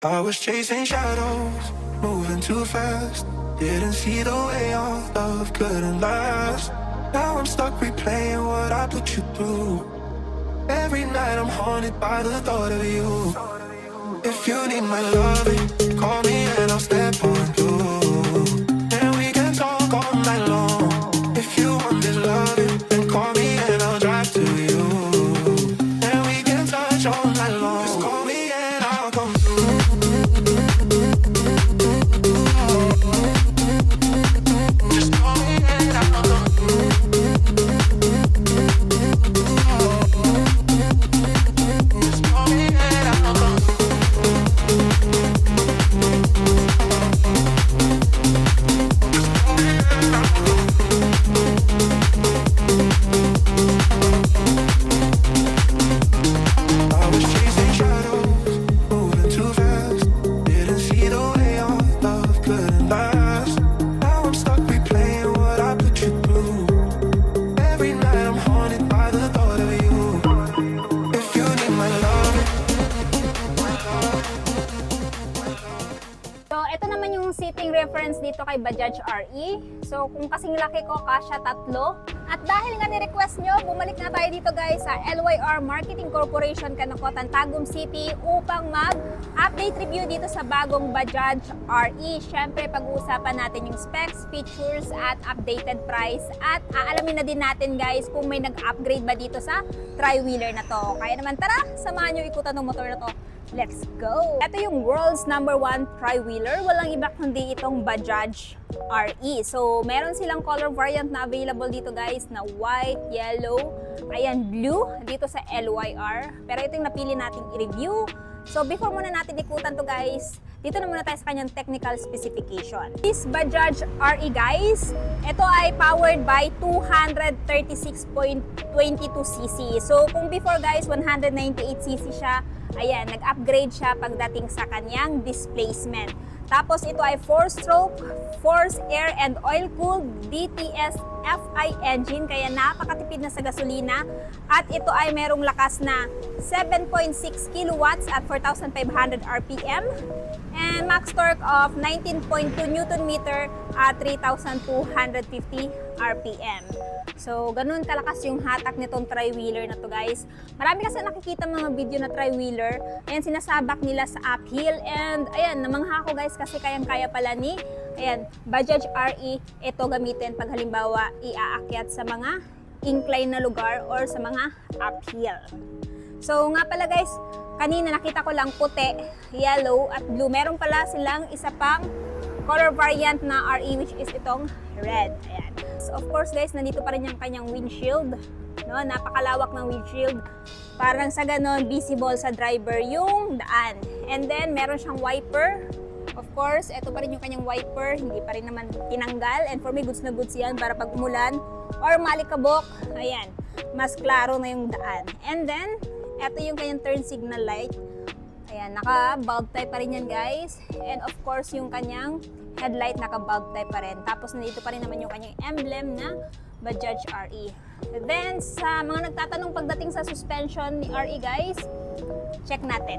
I was chasing shadows, moving too fast. Didn't see the way our love couldn't last. Now I'm stuck replaying what I put you through. Every night I'm haunted by the thought of you. If you need my loving, call me and I'll step on through. And we can talk all night long. If you want this loving, then call me and I'll drive to you. And we can touch all night long. Just call me and I'll come through. Just call me and I'll come through. Just call me and I'll come through. I was chasing shadows, moving too fast. Didn't see the way our love couldn't last. Now I'm stuck replaying what I put you through. Every night I'm haunted by the thought of you. If you need my love. So, ito naman yung seating reference dito kay Bajaj RE. So, kung kasing laki ko, kasya 3. At dahil nga ni-request nyo, bumalik na tayo dito guys sa LYR Marketing Corporation, Kanakotan, Tagum City upang mag-update review dito sa bagong Bajaj RE. Siyempre, pag-uusapan natin yung specs, features, at updated price. At aalamin na din natin guys kung may nag-upgrade ba dito sa tri-wheeler na to. Kaya naman tara, samahan nyo ikutan ng motor na to. Let's go! Ito yung world's #1 tri-wheeler. Walang iba kundi itong Bajaj RE. So, meron silang color variant na available dito guys na white, yellow, ayan, blue dito sa LYR. Pero ito yung napili nating i-review. So, before muna natin ikutan to guys, dito na muna tayo sa kanyang technical specification. This Bajaj RE guys, ito ay powered by 236.22cc. So, kung before guys, 198cc siya, ayan, nag-upgrade siya pagdating sa kanyang displacement. Tapos ito ay 4-stroke, forced air and oil-cooled DTS FI engine, kaya napakatipid na sa gasolina. At ito ay merong lakas na 7.6 kilowatts at 4,500 RPM. And max torque of 19.2 Newton meter at 3,250 RPM. So, ganun kalakas yung hatak nitong tri-wheeler na to guys. Marami kasi nakikita mga video na tri-wheeler. Ayan, sinasabak nila sa uphill. And ayan, namangha ako guys kasi kayang-kaya pala ni Bajaj RE ito gamitin pag halimbawa iaakyat sa mga incline na lugar or sa mga uphill. So, nga pala guys, kanina nakita ko lang puti, yellow at blue. Meron pala silang isa pang color variant na RE which is itong red. Ayan. So, of course guys, nandito pa rin yung kanyang windshield. No? Napakalawak ng windshield. Parang sa ganon, visible sa driver yung daan. And then, meron siyang wiper. Of course, ito pa rin yung kanyang wiper. Hindi pa rin naman tinanggal. And for me, goods na goods yan para pag umulan or malikabok, ayan, mas klaro na yung daan. And then, ito yung kanyang turn signal light. Ayan, naka-bulb type pa rin yan guys. And of course, yung kanyang headlight naka-bulb type pa rin. Tapos nandito pa rin naman yung kanyang emblem na Bajaj RE. Then, sa mga nagtatanong pagdating sa suspension ni RE guys, check natin.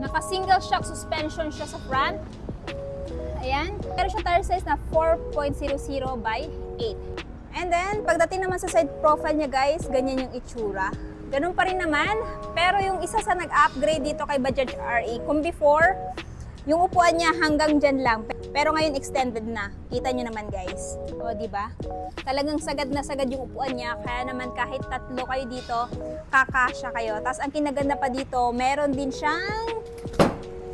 Naka-single shock suspension siya sa front. Ayan. Pero siya tire size na 4.00 by 8. And then, pagdating naman sa side profile niya guys, ganyan yung itsura. Ganun pa rin naman, pero yung isa sa nag-upgrade dito kay Bajaj RE, kung before, yung upuan niya hanggang dyan lang, pero ngayon extended na. Kita nyo naman guys. O, diba? Talagang sagad na sagad yung upuan niya, kaya naman kahit 3 kayo dito, kakasya kayo. Tapos ang kinaganda pa dito, meron din siyang,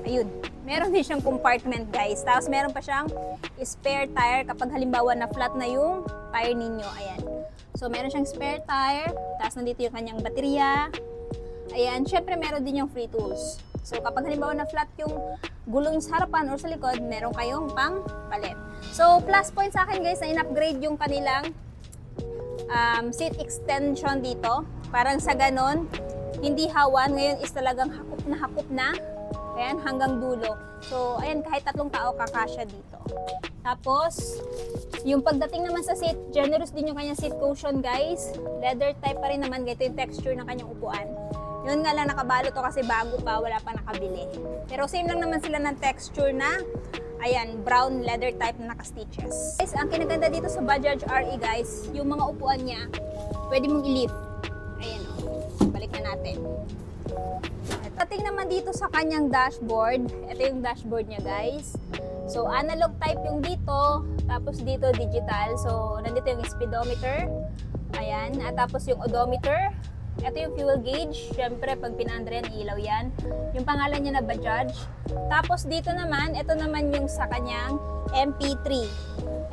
ayun, meron din siyang compartment guys. Tapos meron pa siyang spare tire kapag halimbawa na flat na yung tire ninyo. Ayan. So, meron siyang spare tire. Tapos, nandito yung kanyang baterya. Ayan. Syempre, meron din yung free tools. So, kapag halimbawa na flat yung gulong sa harapan or sa likod, meron kayong pang palit. So, plus point sa akin guys, na in-upgrade yung kanilang seat extension dito. Parang sa ganon, hindi hawan. Ngayon is talagang hakop na. Ayan, hanggang dulo. So, ayan, kahit 3 tao kakasya dito. Tapos, yung pagdating naman sa seat, generous din yung kanyang seat cushion guys. Leather type pa rin naman, ganito yung texture ng kanyang upuan. Yun nga lang nakabalo to kasi bago pa, wala pa nakabili. Pero same lang naman sila ng texture na, ayan, brown leather type na naka-stitches. Guys, ang kinaganda dito sa Bajaj RE guys, yung mga upuan niya, pwede mong i-lift. Ayan o, balik na natin. Pating naman dito sa kanyang dashboard, ito yung dashboard niya guys. So analog type yung dito, tapos dito digital. So nandito yung speedometer, ayan, at tapos yung odometer. Ito yung fuel gauge, syempre pag pinaandar yan, ilaw yan. Yung pangalan niya na Bajaj. Tapos dito naman, ito naman yung sa kanyang MP3.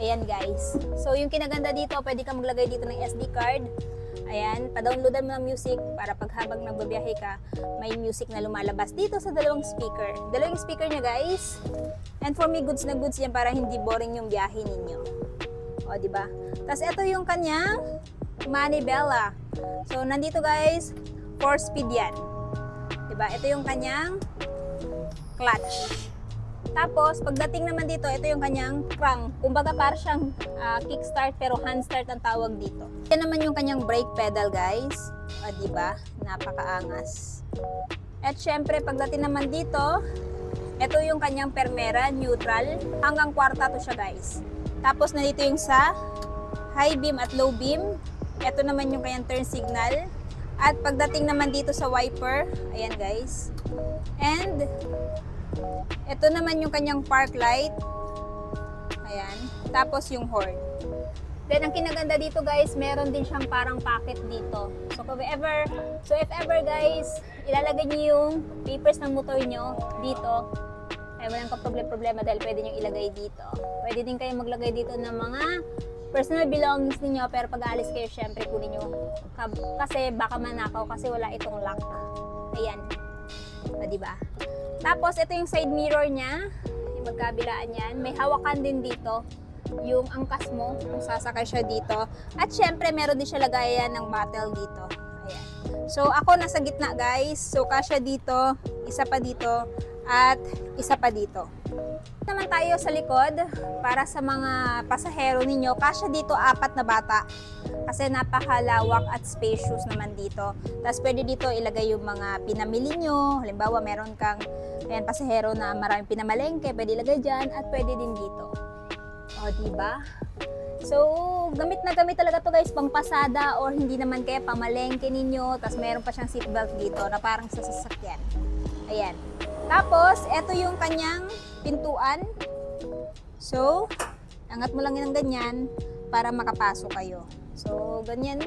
Ayan guys. So yung kinaganda dito, pwede ka maglagay dito ng SD card. Ayan, pa-downloadan mo ng music para pag habang nagbabiyahe ka, may music na lumalabas dito sa dalawang speaker. Dalawang speaker niya guys. And for me, goods na goods yan para hindi boring yung biyahe ninyo. O, diba? Tapos ito yung kanyang manibela. So, nandito guys, 4-speed yan. Diba? Ito yung kanyang clutch. Tapos, pagdating naman dito, ito yung kanyang crank. Kumbaga, para siyang kickstart pero handstart ang tawag dito. Yan naman yung kanyang brake pedal, guys. O, diba? Napakaangas. At syempre, pagdating naman dito, ito yung kanyang permera, neutral. Hanggang kwarta to siya, guys. Tapos, nandito yung sa high beam at low beam. Ito naman yung kanyang turn signal. At pagdating naman dito sa wiper, ayan, guys. And ito naman yung kanyang park light. Ayan. Tapos yung horn. Then, ang kinaganda dito guys, meron din siyang parang pocket dito. So, if ever guys, ilalagay niyo yung papers ng motor nyo dito, ay walang problema dahil pwede nyo ilagay dito. Pwede din kayo maglagay dito ng mga personal belongings niyo, pero pag aalis kayo, syempre kunin nyo. Kasi baka manakaw kasi wala itong lock. Ayan. O, diba? Tapos, ito yung side mirror niya. Yung magkabilaan yan. May hawakan din dito. Yung angkas mo, kung sasakay siya dito. At syempre, meron din siya lagayan ng bottle dito. Ayan. So, ako nasa gitna, guys. So, kasya dito, isa pa dito, at isa pa dito. Naman tayo sa likod, para sa mga pasahero ninyo, kasya dito 4 na bata. Kasi napakalawak at spacious naman dito. Tapos pwede dito ilagay yung mga pinamili nyo. Halimbawa, meron kang pasahero na maraming pinamalengke, pwede ilagay dyan at pwede din dito. O, diba? So, gamit na gamit talaga to guys, pang pasada or hindi naman kaya pamalengke ninyo. Tapos meron pa siyang seatbelt dito na parang sa sasakyan. Ayan. Tapos, eto yung kanyang pintuan. So, angat mo lang yan ng ganyan para makapasok kayo. So, ganyan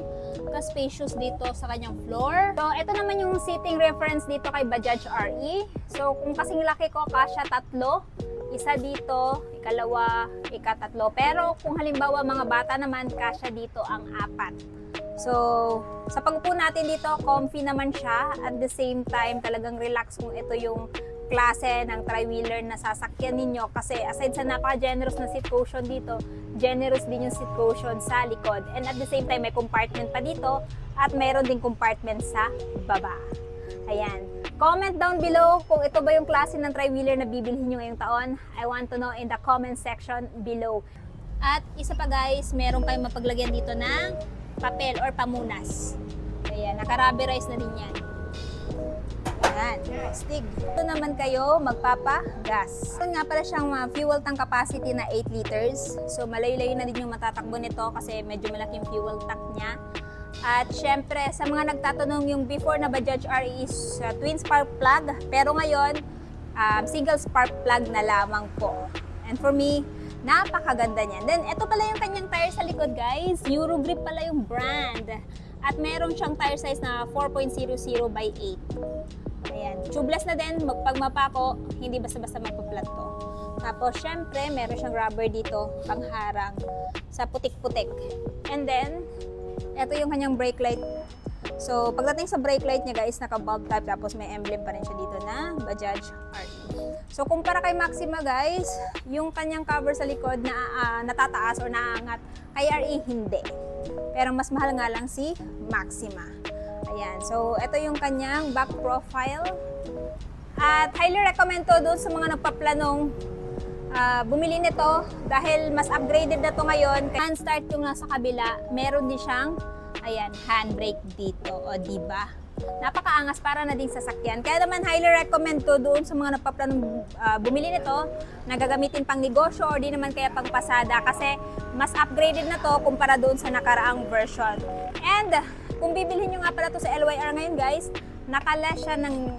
ka-spacious dito sa kanyang floor. So, ito naman yung seating reference dito kay Bajaj RE. So, kung kasing laki ko, kasya 3. Isa dito, ikalawa, ikatatlo. Pero kung halimbawa mga bata naman, kasya dito ang 4. So, sa pag-upo natin dito, comfy naman siya. At the same time, talagang relax kung ito yung klase ng tri-wheeler na sasakyan ninyo. Kasi aside sa napaka-generous na seat cushion dito, generous din yung seat cushion sa likod. And at the same time, may compartment pa dito at mayroon din compartment sa baba. Ayan. Comment down below kung ito ba yung klase ng tri-wheeler na bibilhin nyo ngayong taon. I want to know in the comment section below. At isa pa guys, meron kayong mapaglagyan dito ng papel or pamunas. Ayan, naka-rubberize na din yan. Ayan, stig. Ito naman kayo magpapagas. Ito nga pala siyang fuel tank capacity na 8 liters. So malayo-layo na din yung matatakbo nito kasi medyo malaki yung fuel tank niya. At syempre, sa mga nagtatanong, yung before na Bajaj RE is twin spark plug. Pero ngayon, single spark plug na lamang po. And for me, napakaganda niyan. Then, ito pala yung kanyang tire sa likod, guys. Eurogrip pala yung brand. At meron siyang tire size na 4.00 by 8. Ayan. Tubeless na din. Pag mapako, hindi basta-basta magpa-flat to. Tapos, syempre, meron siyang rubber dito, pangharang sa putik-putik. And then, ito yung kanyang brake light. So, pagdating sa brake light niya, guys, naka-bulb type. Tapos, may emblem pa rin siya dito na Bajaj RE. So, kumpara kay Maxima, guys, yung kanyang cover sa likod na natataas o naangat, kay RE, hindi. Pero mas mahal nga lang si Maxima. Ayan. So, ito yung kanyang back profile. At highly recommend to doon sa mga nagpaplanong bumili nito dahil mas upgraded na to ngayon. Hand start yung nasa kabila, meron din siyang, ayan, handbrake dito. O, diba? Napakaangas para na ding sasakyan. Kaya naman highly recommend to doon sa mga nagpaplanong bumili nito na gagamitin pang negosyo or di naman kaya pang pasada kasi mas upgraded na to kumpara doon sa nakaraang version. And kung bibilhin nyo nga pala to sa LYR ngayon guys, nakala siya ng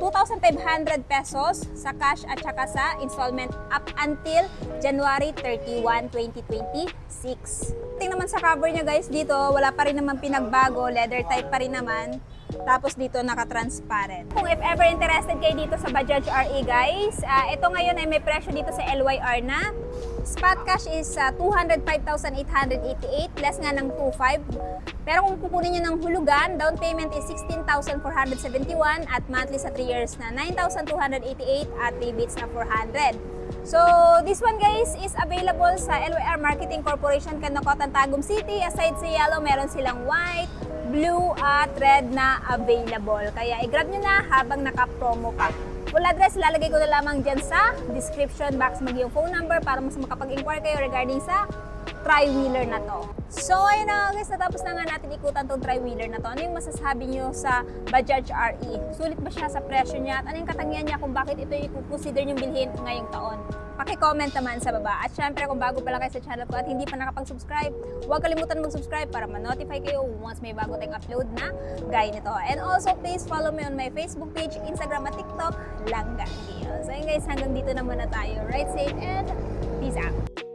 2,500 pesos sa cash at saka sa installment up until January 31, 2026. Tingnan naman sa cover niya guys dito, wala pa rin naman pinagbago, leather type pa rin naman. Tapos dito naka-transparent. Kung if ever interested kayo dito sa Bajaj RE guys, ito ngayon ay may presyo dito sa LYR na spot cash is 205,888, less nga ng 2,500. Pero kung kukunin nyo ng hulugan, down payment is 16,471 at monthly sa 3 years na 9,288 at rebates na 400. So, this one guys is available sa LYR Marketing Corporation, Kanokotan, Tagum City. Aside sa yellow, meron silang white, blue at red na available. Kaya i-grab nyo na habang naka-promo pa. Full address, lalagay ko na lamang dyan sa description box, maging yung phone number para mas makapag-inquire kayo regarding sa tri-wheeler na to. So, ayun na guys, natapos na nga natin ikutan tong tri-wheeler na to. Ano yung masasabi nyo sa Bajaj RE? Sulit ba siya sa presyo niya? At ano yung katangian niya kung bakit ito yung consider nyo bilhin ngayong taon? Paki-comment naman sa baba. At syempre, kung bago pa lang kayo sa channel ko at hindi pa nakapag-subscribe, huwag kalimutan mag-subscribe para ma-notify kayo once may bago tayong upload na gaya nito. And also, please follow me on my Facebook page, Instagram at TikTok, Langga Deal. So, ayun guys, hanggang dito na muna tayo. Ride safe and peace out!